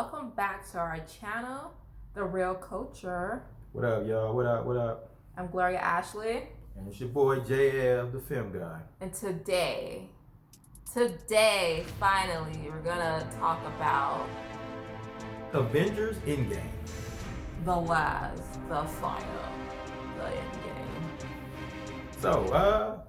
welcome back to our channel, The Real Culture. What up, y'all? What up? What up? I'm Gloria Ashley. And it's your boy JL, the film guy. And today, finally, we're gonna talk about Avengers Endgame. the final, the Endgame. So,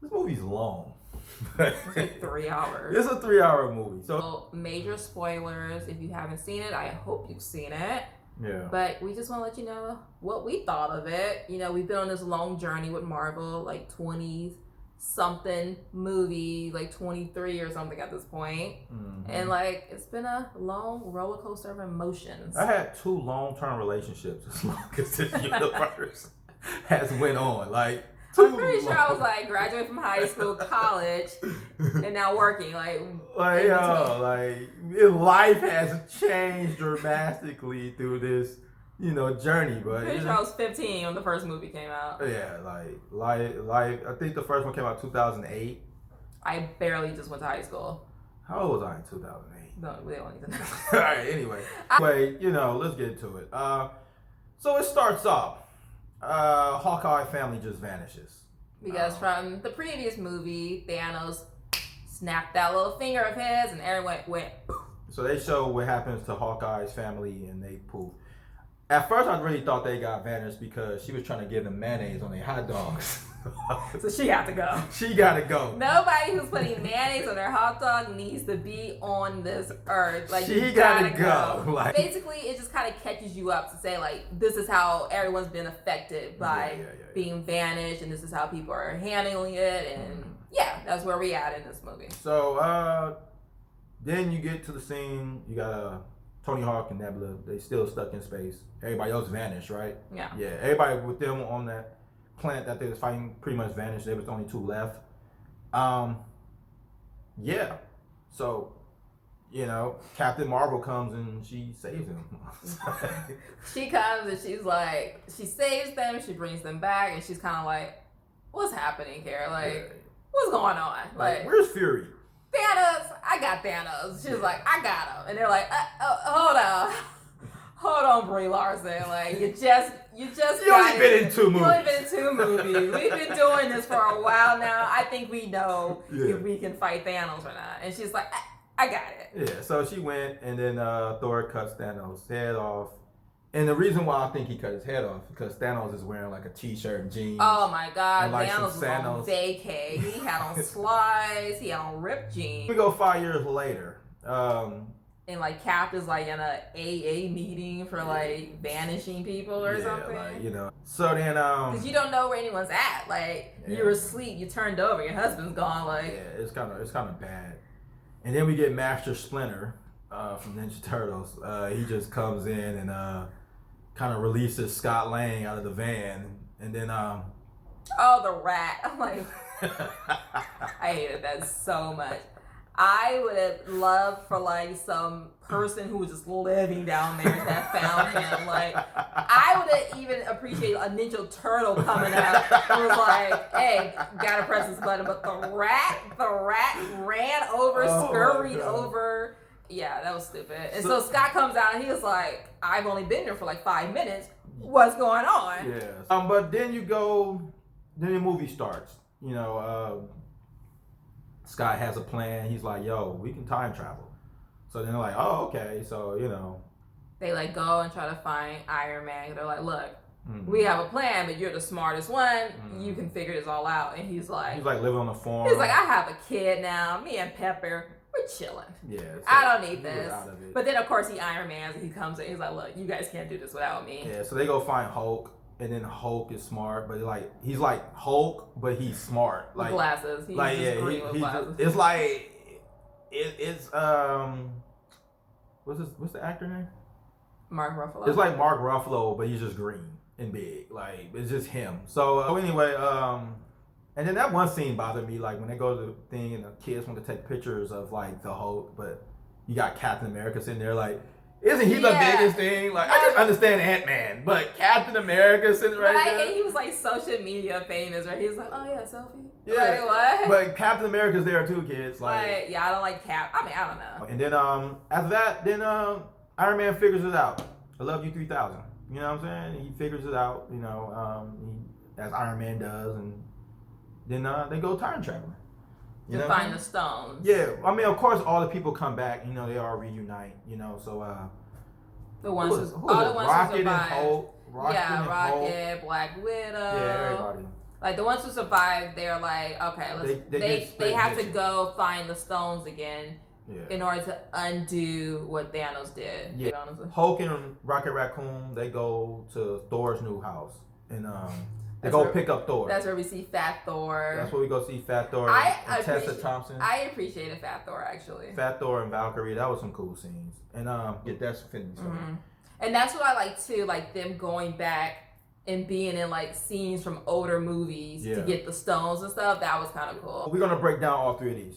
this movie's long. It's like 3 hours. It's a 3-hour movie. So, major spoilers. If you haven't seen it, I hope you've seen it. Yeah. But we just want to let you know what we thought of it. You know, we've been on this long journey with Marvel, like 20-something movie, like 23 or something at this point. Mm-hmm. And like, it's been a long roller coaster of emotions. I had 2 long-term relationships as long as this universe has went on. Like, I'm pretty sure I was like graduating from high school, college, and now working. Like life has changed dramatically through this, journey. But pretty sure I was 15 when the first movie came out. Yeah, like I think the first one came out 2008. I barely just went to high school. How old was I in 2008? No, we don't need to know. All right. Anyway, let's get to it. So it starts off. Hawkeye family just vanishes. Because from the previous movie, Thanos snapped that little finger of his and everyone went poof. So they show what happens to Hawkeye's family and they poof. At first I really thought they got vanished because she was trying to give them mayonnaise on their hot dogs. So she had to go. She gotta go. Nobody who's putting mayonnaise on their hot dog needs to be on this earth. Like, she gotta go. Like, basically, it just kind of catches you up to say, like, this is how everyone's been affected by being vanished, and this is how people are handling it, and that's where we at in this movie. So then you get to the scene. You got Tony Hawk and Nebula. They still stuck in space. Everybody else vanished, right? Yeah. Yeah. Everybody with them on that planet that they was fighting pretty much vanished. There was only 2 left. So, Captain Marvel comes and she saves him. She comes and she's like, she saves them, she brings them back, and she's kind of like, what's happening here? Like, what's going on? Like, where's Fury? Thanos, I got Thanos. She's like, I got him. And they're like, hold on, Brie Larson. Like, you only been in 2 movies. You only been in 2 movies. We've been doing this for a while now. I think we know if we can fight Thanos or not. And she's like, I got it. Yeah, so she went, and then Thor cuts Thanos' head off. And the reason why I think he cut his head off is because Thanos is wearing like a t-shirt and jeans. Oh my God, like Thanos was on vacay. He had on slides, he had on ripped jeans. We go 5 years later. And like Cap is like in a AA meeting for like vanishing people or something. Like, So then because you don't know where anyone's at. Like you were asleep, you turned over, your husband's gone. Like it's kind of bad. And then we get Master Splinter from Ninja Turtles. He just comes in and kind of releases Scott Lang out of the van, and then the rat. I'm like, I hated that so much. I would have loved for like some person who was just living down there that found him. Like, I would have even appreciated a Ninja Turtle coming up and was like, "Hey, gotta press this button." But the rat ran over, scurried over. Yeah, that was stupid. And so Scott comes out and he was like, "I've only been here for like 5 minutes. What's going on?" Yeah. But then then the movie starts. Scott has a plan. He's like, yo, we can time travel. So then they're like, oh, okay. So, they like go and try to find Iron Man. They're like, look, we have a plan, but you're the smartest one. You can figure this all out. And he's like living on the farm. He's like, I have a kid now. Me and Pepper, we're chilling. Yeah. So I don't need this. But then, of course, he Iron Mans and he comes in. He's like, look, you guys can't do this without me. Yeah, so they go find Hulk. And then Hulk is smart, but he's like Hulk, but he's smart. Like glasses. He's green with glasses. It's like what's the actor name? Mark Ruffalo. It's like Mark Ruffalo, but he's just green and big. Like it's just him. So anyway, and then that one scene bothered me. Like when they go to the thing and the kids want to take pictures of like the Hulk, but you got Captain America sitting there like. Isn't he the biggest thing? Like, I just understand Ant-Man, but Captain America sitting right there. And he was like social media famous, right? He was like, oh yeah, selfie. Yeah. Like, what? But Captain America's there too, kids. Like, yeah, I don't like Cap. I mean, I don't know. And then after that, then Iron Man figures it out. I love you 3000. You know what I'm saying? He figures it out. As Iron Man does, and then they go time traveling. To find the stones. Yeah, I mean, of course, all the people come back. They all reunite. So the ones who Rocket and Hulk. Rocket, Black Widow. Yeah, everybody. Like the ones who survived, they're like, okay, they have to go find the stones again in order to undo what Thanos did. Yeah. Hulk and Rocket Raccoon, they go to Thor's new house and they go pick up Thor. That's where we see Fat Thor. That's where we go see Fat Thor and Tessa Thompson. I appreciated Fat Thor actually. Fat Thor and Valkyrie, that was some cool scenes. And that's Infinity Stone. Mm-hmm. And that's what I like too, like them going back and being in like scenes from older movies to get the stones and stuff. That was kind of cool. We're gonna break down all three of these.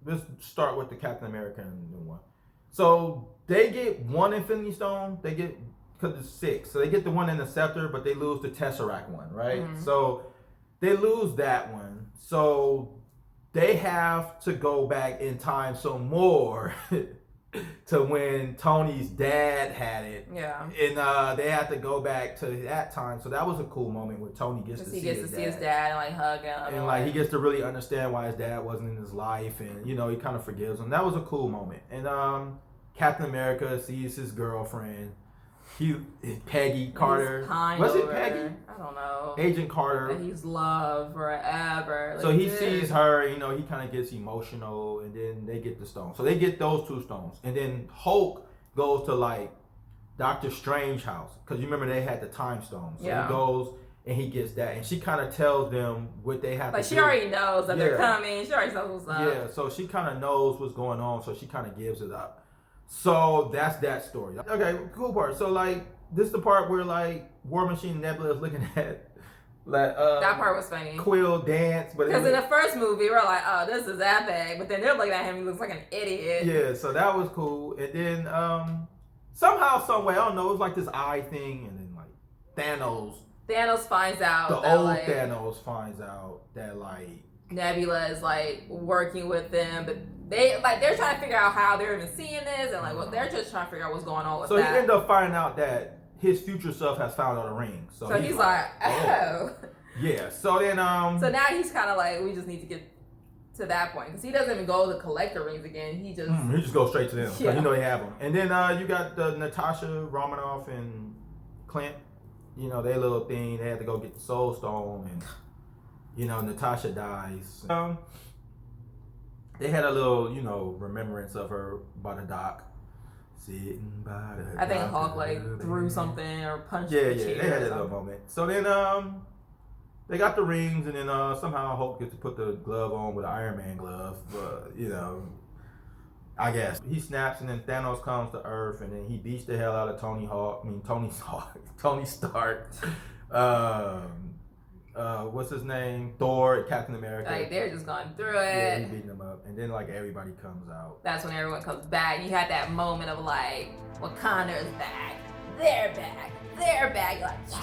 Let's start with the Captain America new one. So they get one Infinity Stone. They get, because it's 6, so they get the one in the scepter, but they lose the Tesseract one, right? Mm-hmm. So they lose that one. So they have to go back in time some more to when Tony's dad had it. Yeah. And they had to go back to that time. So that was a cool moment where Tony gets to see his dad and like hug him. And like he gets to really understand why his dad wasn't in his life, and he kind of forgives him. That was a cool moment. And Captain America sees his girlfriend. Peggy Carter. Was it Peggy? I don't know. Agent Carter. And he's loved forever. So he sees her, he kind of gets emotional, and then they get the stone. So they get those 2 stones. And then Hulk goes to like Doctor Strange house, because you remember they had the time stone. So he goes and he gets that, and she kind of tells them what they have to do. Like she already knows that they're coming. She already knows what's up. Yeah, so she kind of knows what's going on, so she kind of gives it up. So that's that story. Okay, cool part. So like this is the part where like War Machine Nebula is looking at that part was funny. Quill dance, but because in the first movie we're like, oh, this is epic, but then they're looking at him, he looks like an idiot. Yeah, so that was cool. And then somehow, some way, I don't know, it was like this eye thing, and then like Thanos finds out Thanos finds out that like Nebula is like working with them, but they're trying to figure out how they're even seeing this, and like they're just trying to figure out what's going on with that. So he ended up finding out that his future self has found all the rings. So he's like, oh. Yeah. So then so now he's kind of like, we just need to get to that point, because he doesn't even go to collect the rings again. He just goes straight to them. Yeah. So they have them. And then you got Natasha Romanoff and Clint. Their little thing. They had to go get the Soul Stone, and Natasha dies. They had a little, remembrance of her by the dock. Sitting by the dock. I think Hulk threw something or punched the chair. They had that little moment. So then they got the rings, and then somehow Hulk gets to put the glove on with an Iron Man glove. But, I guess. He snaps, and then Thanos comes to Earth, and then he beats the hell out of Tony Stark. What's his name? Thor, Captain America. Like they're just going through it. Yeah, he's beating them up, and then like everybody comes out. That's when everyone comes back. You had that moment of like, Wakanda is back. They're back. They're back. You're like, yes.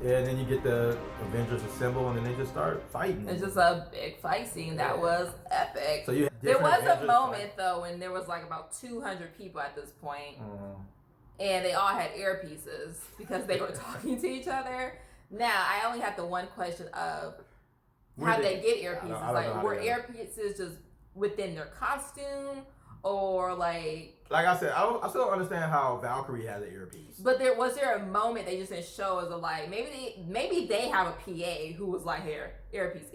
Yeah, and then you get the Avengers Assemble, and then they just start fighting. It's just a big fight scene that was epic. So you there was a moment though when there was like about 200 people at this point, and they all had earpieces because they were talking to each other. Now, I only have the one question of how they get earpieces. Like, were earpieces just within their costume, or like I said, I still don't understand how Valkyrie has an earpiece. But was there a moment they just didn't show as a like maybe they have a PA who was like, here, earpiece,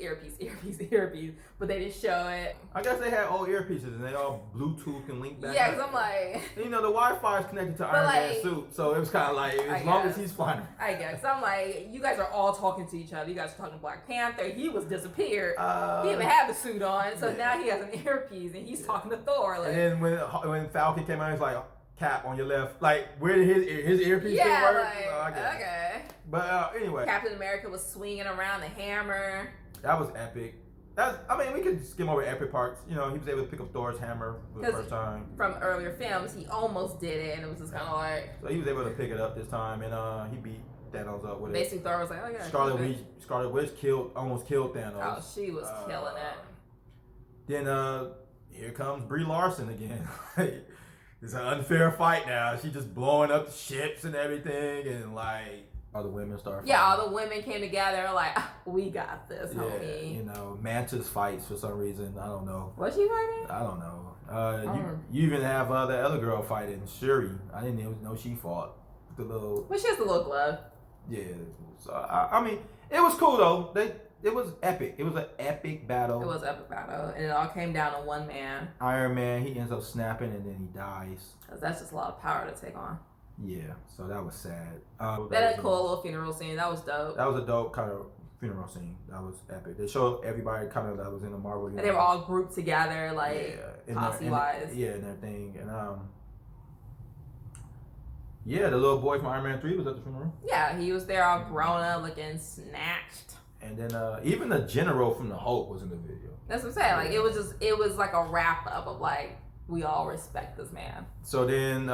but they didn't show it. I guess they had old earpieces and they all Bluetooth and link back. Yeah, because I'm like, the Wi-Fi is connected to Iron Man's suit, so it was kind of like as long as he's fine. I guess I'm like, you guys are all talking to each other. You guys are talking to Black Panther. He was disappeared. He didn't even have the suit on, so now he has an earpiece and he's talking to Thor. Like, and then when Falcon came out, he's like, Cap on your left. Like, where did his earpiece didn't work? Like, okay. But anyway. Captain America was swinging around the hammer. That was epic. We could skim over epic parts. He was able to pick up Thor's hammer for the first time. From earlier films, he almost did it, and it was just kind of like... So he was able to pick it up this time, and he beat Thanos up with it. Basically, Thor was like, oh, yeah. Scarlet Witch almost killed Thanos. Oh, she was killing it. Then here comes Brie Larson again. it's an unfair fight now. She just blowing up the ships and everything, and like all the women start fighting. Yeah, all the women came together like, we got this, homie. You know, Mantis fights for some reason. I don't know. Was she fighting? I don't know. You even have the other girl fighting, Shuri. I didn't even know she fought. The little. Well, she has the little glove. Yeah. So I mean, it was cool though. It was epic. It was an epic battle. It was an epic battle, and it all came down to one man. Iron Man. He ends up snapping and then he dies. Cause that's just a lot of power to take on. Yeah. So that was sad. That a cool little funeral scene. That was dope. That was a dope kind of funeral scene. That was epic. They showed everybody kind of that was in the Marvel universe. And they were all grouped together, like posse-wise. Yeah, and everything. And yeah, the little boy from Iron Man 3 was at the funeral. Yeah, he was there all grown up, looking snatched. And then even the general from the Hulk was in the video. That's what I'm saying. Like it was like a wrap up of like, we all respect this man. So then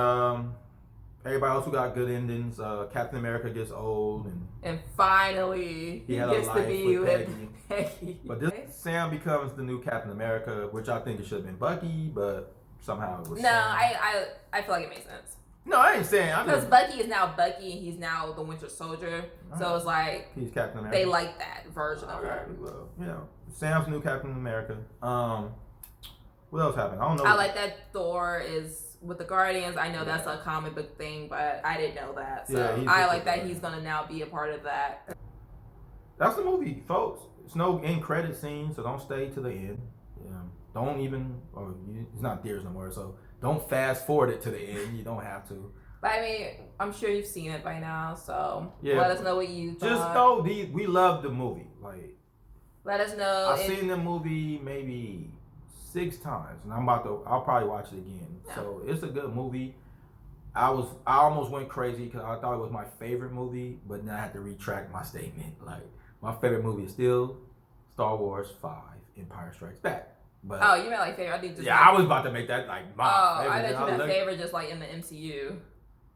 everybody else who got good endings, Captain America gets old and finally he gets to be with Peggy. But this Sam becomes the new Captain America, which I think it should have been Bucky, but somehow it was No, Sam. I feel like it makes sense. No, I ain't saying. Because Bucky is now Bucky and he's now the Winter Soldier. So it's like he's Captain America. They like that version of him. Well, you know, Sam's new Captain America. What else happened? I don't know. I like that Thor is with the Guardians. I know that's a comic book thing, but I didn't know that. So I like that he's gonna now be a part of that. That's the movie, folks. It's no end credit scene, so don't stay to the end. Don't even. It's not theaters no more, so. Don't fast forward it to the end. You don't have to. But I mean, I'm sure you've seen it by now, so let us know what you thought. Just know we love the movie. Like, let us know. I've seen the movie maybe 6 times, and I'll probably watch it again. Yeah. So it's a good movie. I almost went crazy because I thought it was my favorite movie, but now I have to retract my statement. Like, my favorite movie is still Star Wars 5: Empire Strikes Back. But, you meant like favorite? I think just I was about to make that like my favorite. I thought you meant favorite just like in the MCU.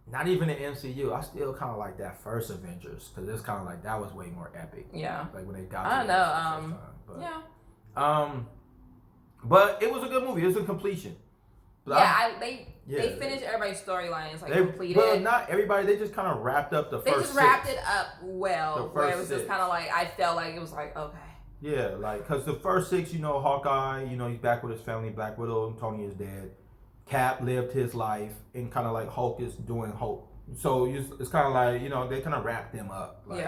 Not even the MCU. I still kind of like that first Avengers because it's kind of like that was way more epic. Yeah. Like when they got. I don't know. But it was a good movie. It was a completion. But they finished everybody's storylines like completed. Well, not everybody. They just kind of wrapped up the first. They just wrapped it up well. Where it was just kind of like I felt like it was like okay. Yeah, like, because the first 6, Hawkeye, he's back with his family, Black Widow, Tony is dead. Cap lived his life, and kind of like Hulk is doing Hulk. So it's kind of like, they kind of wrapped them up. Like,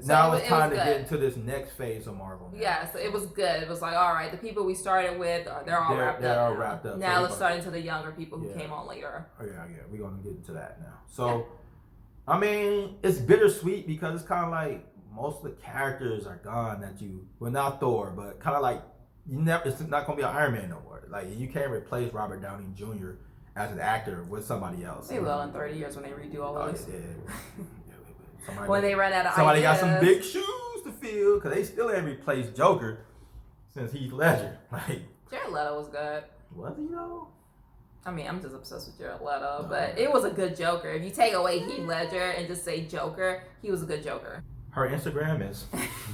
now it's time to get into this next phase of Marvel. Now. Yeah, so it was good. It was like, all right, the people we started with, they're all wrapped up. They're all wrapped up. Now let's start into the younger people who came on later. Oh, yeah, we're going to get into that now. So, I mean, it's bittersweet because it's kind of like, most of the characters are gone not Thor, but kind of like it's not gonna be an Iron Man no more. Like you can't replace Robert Downey Jr. as an actor with somebody else. They will in 30 years when they redo all of this. When they run out of somebody ideas. got some big shoes to fill because they still ain't replaced Joker since Heath Ledger. Like Jared Leto was good. Was he though? I mean, I'm just obsessed with Jared Leto, but it was a good Joker. If you take away Heath Ledger and just say Joker, he was a good Joker. Her Instagram is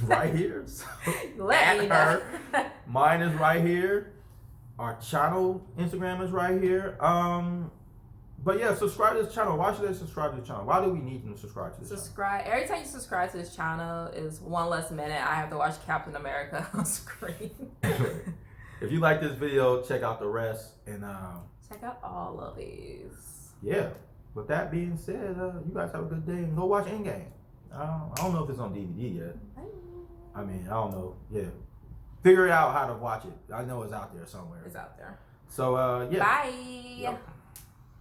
right here. So Let me know. Mine is right here. Our channel Instagram is right here. But yeah, subscribe to this channel. Why should they subscribe to the channel? Why do we need them to subscribe to this channel? Every time you subscribe to this channel is one less minute I have to watch Captain America on screen. If you like this video, check out the rest and check out all of these. Yeah. With that being said, you guys have a good day and go watch Endgame. I don't know if it's on DVD yet. I mean, I don't know. Yeah. Figure out how to watch it. I know it's out there somewhere. It's out there. So, yeah. Bye. Yep.